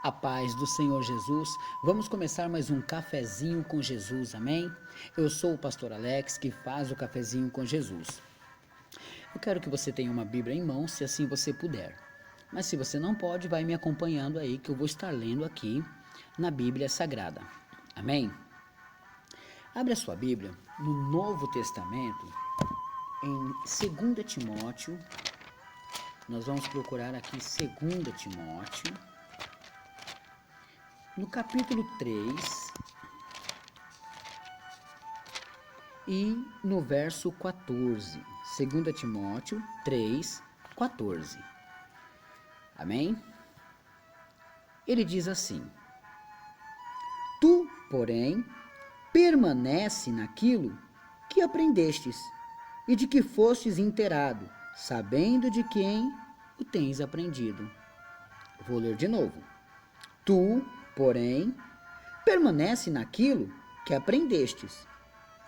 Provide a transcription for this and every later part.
A paz do Senhor Jesus. Vamos começar mais um cafezinho com Jesus, amém? Eu sou o pastor Alex, que faz o cafezinho com Jesus. Eu quero que você tenha uma Bíblia em mãos, se assim você puder. Mas se você não pode, vai me acompanhando aí, que eu vou estar lendo aqui na Bíblia Sagrada. Amém? Abre a sua Bíblia no Novo Testamento, em 2 Timóteo. Nós vamos procurar aqui 2 Timóteo. No capítulo 3 e no verso 14. 2 Timóteo 3, 14. Amém? Ele diz assim: Tu, porém, permanece naquilo que aprendestes e de que fostes inteirado, sabendo de quem o tens aprendido. Vou ler de novo. Tu, porém, permanece naquilo que aprendestes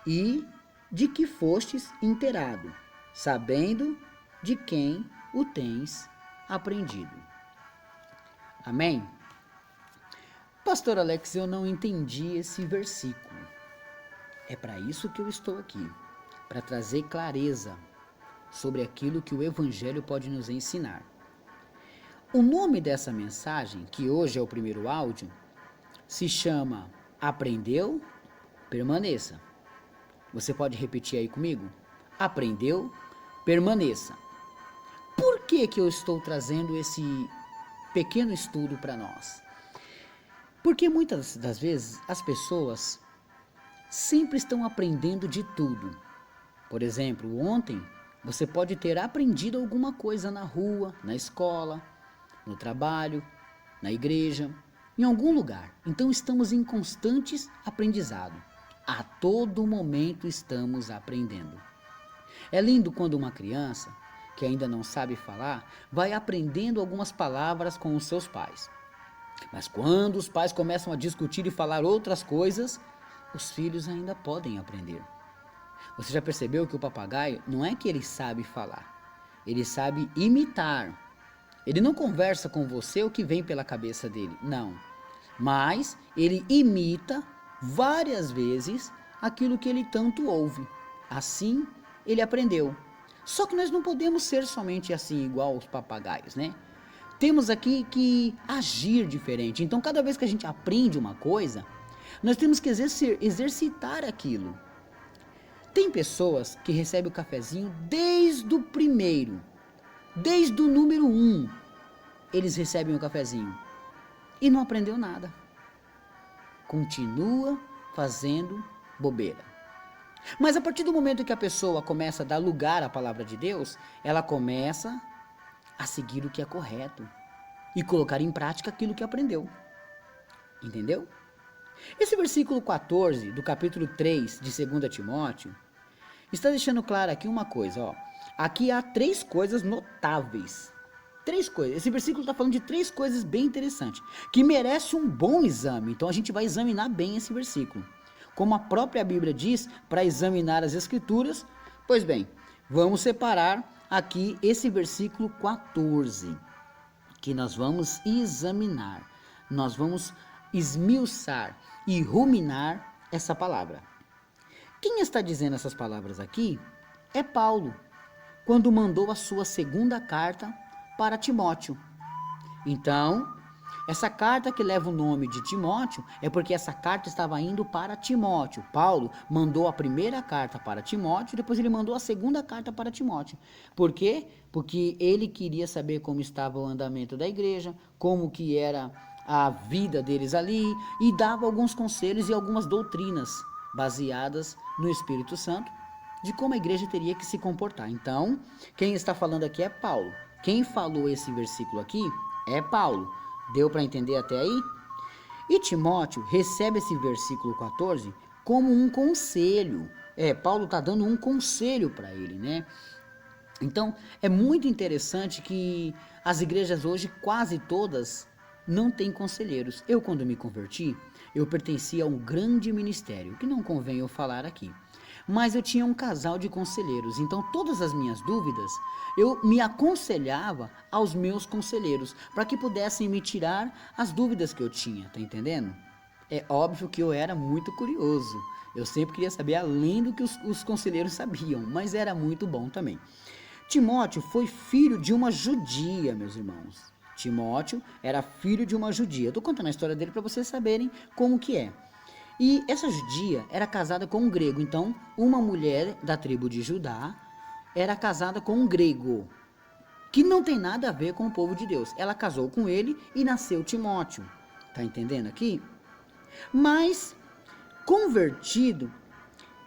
e de que fostes inteirado, sabendo de quem o tens aprendido. Amém? Pastor Alex, eu não entendi esse versículo. É para isso que eu estou aqui, para trazer clareza sobre aquilo que o Evangelho pode nos ensinar. O nome dessa mensagem, que hoje é o primeiro áudio, se chama Aprendeu, Permaneça. Você pode repetir aí comigo? Aprendeu, permaneça. Por que eu estou trazendo esse pequeno estudo para nós? Porque muitas das vezes as pessoas sempre estão aprendendo de tudo. Por exemplo, ontem você pode ter aprendido alguma coisa na rua, na escola, no trabalho, na igreja, em algum lugar. Então estamos em constantes aprendizado. A todo momento estamos aprendendo. É lindo quando uma criança, que ainda não sabe falar, vai aprendendo algumas palavras com os seus pais. Mas quando os pais começam a discutir e falar outras coisas, os filhos ainda podem aprender. Você já percebeu que o papagaio não é que ele sabe falar, ele sabe imitar. Ele não conversa com você o que vem pela cabeça dele, não. Mas ele imita várias vezes aquilo que ele tanto ouve. Assim, ele aprendeu. Só que nós não podemos ser somente assim, igual os papagaios, né? Temos aqui que agir diferente. Então, cada vez que a gente aprende uma coisa, nós temos que exercitar aquilo. Tem pessoas que recebem o cafezinho desde o primeiro, desde o número 1, eles recebem o cafezinho e não aprendeu nada. Continua fazendo bobeira. Mas a partir do momento que a pessoa começa a dar lugar à palavra de Deus, ela começa a seguir o que é correto e colocar em prática aquilo que aprendeu. Entendeu? Esse versículo 14 do capítulo 3 de 2 Timóteo está deixando claro aqui uma coisa, ó. Aqui há 3 coisas notáveis. 3 coisas. Esse versículo está falando de 3 coisas bem interessantes, que merece um bom exame. Então a gente vai examinar bem esse versículo. Como a própria Bíblia diz, para examinar as Escrituras, pois bem, vamos separar aqui esse versículo 14, que nós vamos examinar. Nós vamos esmiuçar e ruminar essa palavra. Quem está dizendo essas palavras aqui é Paulo, quando mandou a sua segunda carta para Timóteo. Então, essa carta que leva o nome de Timóteo é porque essa carta estava indo para Timóteo. Paulo mandou a primeira carta para Timóteo, depois ele mandou a segunda carta para Timóteo. Por quê? Porque ele queria saber como estava o andamento da igreja, como que era a vida deles ali, e dava alguns conselhos e algumas doutrinas baseadas no Espírito Santo, de como a igreja teria que se comportar. Então, quem está falando aqui é Paulo. Quem falou esse versículo aqui é Paulo. Deu para entender até aí? E Timóteo recebe esse versículo 14 como um conselho. Paulo está dando um conselho para ele, né? Então, é muito interessante que as igrejas hoje, quase todas, não têm conselheiros. Eu, quando me converti, eu pertencia a um grande ministério, que não convém eu falar aqui. mas eu tinha um casal de conselheiros. Então, todas as minhas dúvidas, eu me aconselhava aos meus conselheiros, para que pudessem me tirar as dúvidas que eu tinha, tá entendendo? É óbvio que eu era muito curioso. Eu sempre queria saber além do que os conselheiros sabiam, mas era muito bom também. Timóteo foi filho de uma judia, meus irmãos. Timóteo era filho de uma judia. Estou contando a história dele para vocês saberem como que é. E essa judia era casada com um grego. Então, uma mulher da tribo de Judá era casada com um grego, que não tem nada a ver com o povo de Deus. Ela casou com ele e nasceu Timóteo. Tá entendendo aqui? Mas, convertido,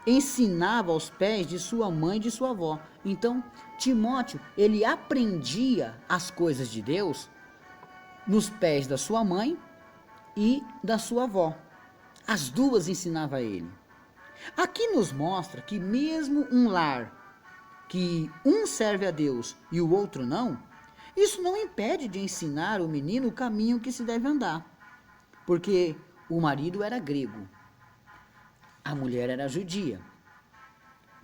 ensinava aos pés de sua mãe e de sua avó. Então, Timóteo, ele aprendia as coisas de Deus nos pés da sua mãe e da sua avó. As duas ensinavam a ele. Aqui nos mostra que mesmo um lar que um serve a Deus e o outro não, isso não impede de ensinar o menino o caminho que se deve andar. Porque o marido era grego, a mulher era judia.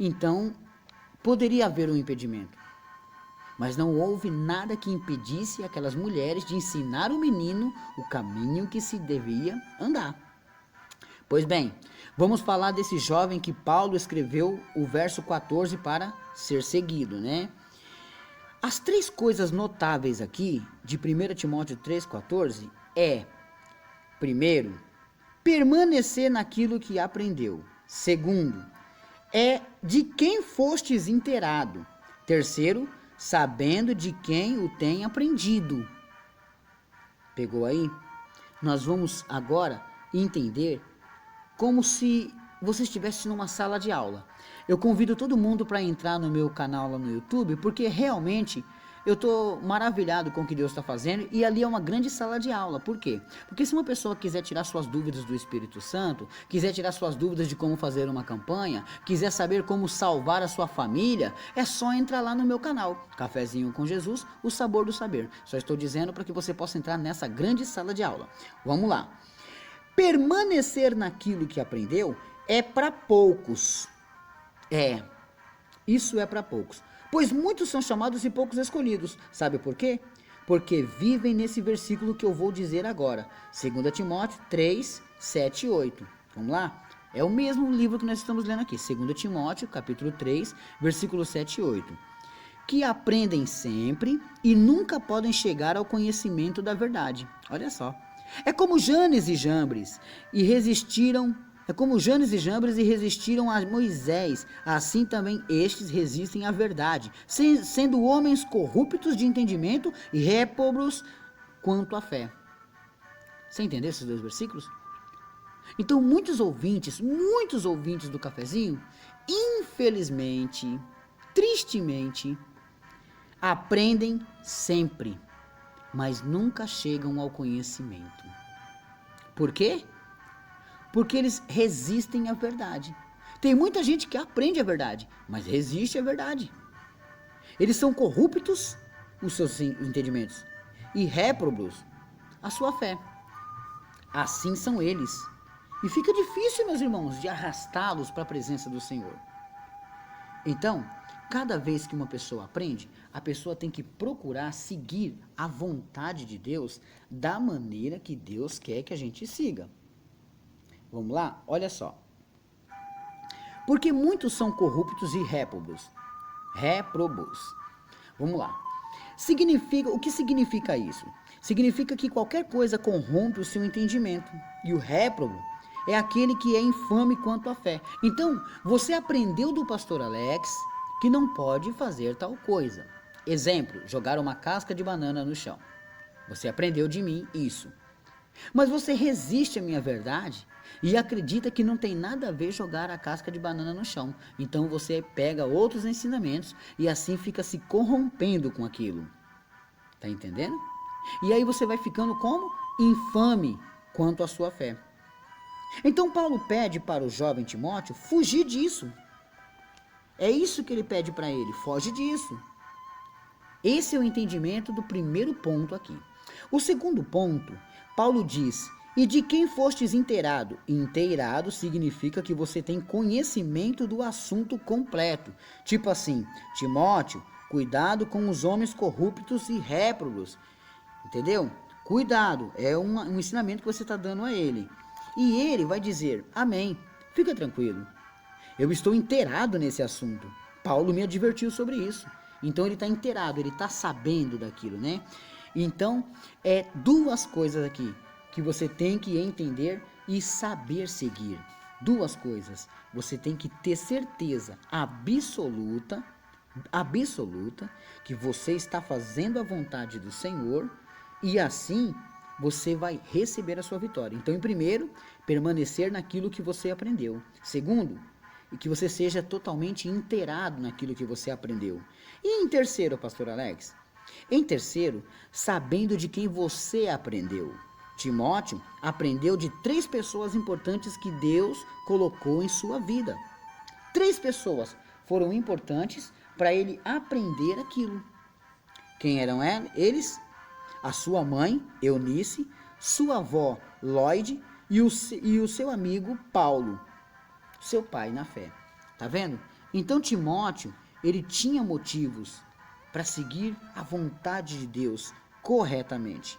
Então, poderia haver um impedimento. Mas não houve nada que impedisse aquelas mulheres de ensinar o menino o caminho que se devia andar. Pois bem, vamos falar desse jovem que Paulo escreveu o verso 14 para ser seguido, né? As três coisas notáveis aqui de 1 Timóteo 3,14 é: primeiro, permanecer naquilo que aprendeu. Segundo, é de quem fostes inteirado. Terceiro, sabendo de quem o tem aprendido. Pegou aí? Nós vamos agora entender como se você estivesse numa sala de aula. Eu convido todo mundo para entrar no meu canal lá no YouTube, porque realmente eu estou maravilhado com o que Deus está fazendo, e ali é uma grande sala de aula. Por quê? Porque se uma pessoa quiser tirar suas dúvidas do Espírito Santo, quiser tirar suas dúvidas de como fazer uma campanha, quiser saber como salvar a sua família, é só entrar lá no meu canal, Cafezinho com Jesus, o sabor do saber. Só estou dizendo para que você possa entrar nessa grande sala de aula. Vamos lá. Permanecer naquilo que aprendeu é para poucos. Isso é para poucos. Pois muitos são chamados e poucos escolhidos. Sabe por quê? Porque vivem nesse versículo que eu vou dizer agora. 2 Timóteo 3, 7 e 8. Vamos lá? É o mesmo livro que nós estamos lendo aqui. 2 Timóteo, capítulo 3, versículos 7 e 8. Que aprendem sempre e nunca podem chegar ao conhecimento da verdade. Olha só. É como Janes e Jambres e resistiram a Moisés, assim também estes resistem à verdade, sendo homens corruptos de entendimento e réprobos quanto à fé. Você entendeu esses dois versículos? Então, muitos ouvintes do cafezinho, infelizmente, tristemente, aprendem sempre, mas nunca chegam ao conhecimento. Por quê? Porque eles resistem à verdade. Tem muita gente que aprende a verdade, mas resiste à verdade. Eles são corruptos, os seus entendimentos, e réprobos, a sua fé. Assim são eles. E fica difícil, meus irmãos, de arrastá-los para a presença do Senhor. Então, cada vez que uma pessoa aprende, a pessoa tem que procurar seguir a vontade de Deus da maneira que Deus quer que a gente siga. Vamos lá? Olha só. Porque muitos são corruptos e réprobos. Vamos lá. O que significa isso? Significa que qualquer coisa corrompe o seu entendimento. E o réprobo é aquele que é infame quanto à fé. Então, você aprendeu do pastor Alex que não pode fazer tal coisa. Exemplo, jogar uma casca de banana no chão. Você aprendeu de mim isso. Mas você resiste à minha verdade e acredita que não tem nada a ver jogar a casca de banana no chão. Então você pega outros ensinamentos e assim fica se corrompendo com aquilo. Tá entendendo? E aí você vai ficando como? Infame quanto à sua fé. Então Paulo pede para o jovem Timóteo fugir disso. É isso que ele pede para ele, foge disso. Esse é o entendimento do primeiro ponto aqui. O segundo ponto, Paulo diz: E de quem fostes inteirado? Inteirado significa que você tem conhecimento do assunto completo. Tipo assim, Timóteo, cuidado com os homens corruptos e réprobos. Entendeu? Cuidado, é um ensinamento que você está dando a ele. E ele vai dizer, amém, fica tranquilo. Eu estou inteirado nesse assunto. Paulo me advertiu sobre isso. Então ele está inteirado, ele está sabendo daquilo, né? Então, é duas coisas aqui que você tem que entender e saber seguir. Duas coisas. Você tem que ter certeza absoluta que você está fazendo a vontade do Senhor e assim você vai receber a sua vitória. Então, em primeiro, permanecer naquilo que você aprendeu. Segundo, que você seja totalmente inteirado naquilo que você aprendeu. E em terceiro, pastor Alex? Em terceiro, sabendo de quem você aprendeu. Timóteo aprendeu de 3 pessoas importantes que Deus colocou em sua vida. 3 pessoas foram importantes para ele aprender aquilo. Quem eram eles? A sua mãe, Eunice, sua avó, Lloyd, e o seu amigo Paulo, seu pai na fé. Tá vendo? Então Timóteo, ele tinha motivos para seguir a vontade de Deus corretamente.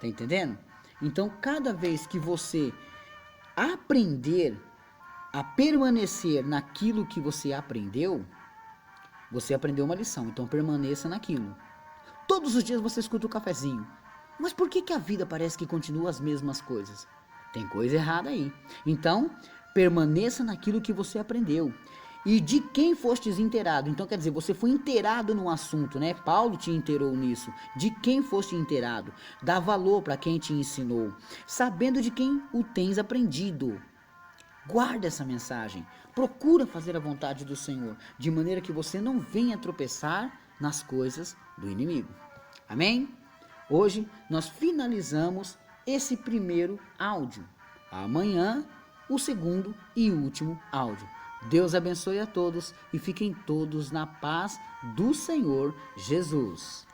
Tá entendendo? Então, cada vez que você aprender a permanecer naquilo que você aprendeu uma lição. Então, permaneça naquilo. Todos os dias você escuta o cafezinho. Mas por que a vida parece que continua as mesmas coisas? Tem coisa errada aí. Então, permaneça naquilo que você aprendeu. E de quem fostes inteirado? Então, quer dizer, você foi inteirado no assunto, né? Paulo te inteirou nisso. De quem foste inteirado? Dá valor para quem te ensinou. Sabendo de quem o tens aprendido. Guarda essa mensagem. Procura fazer a vontade do Senhor, de maneira que você não venha tropeçar nas coisas do inimigo. Amém? Hoje nós finalizamos esse primeiro áudio. Amanhã, o segundo e último áudio. Deus abençoe a todos e fiquem todos na paz do Senhor Jesus.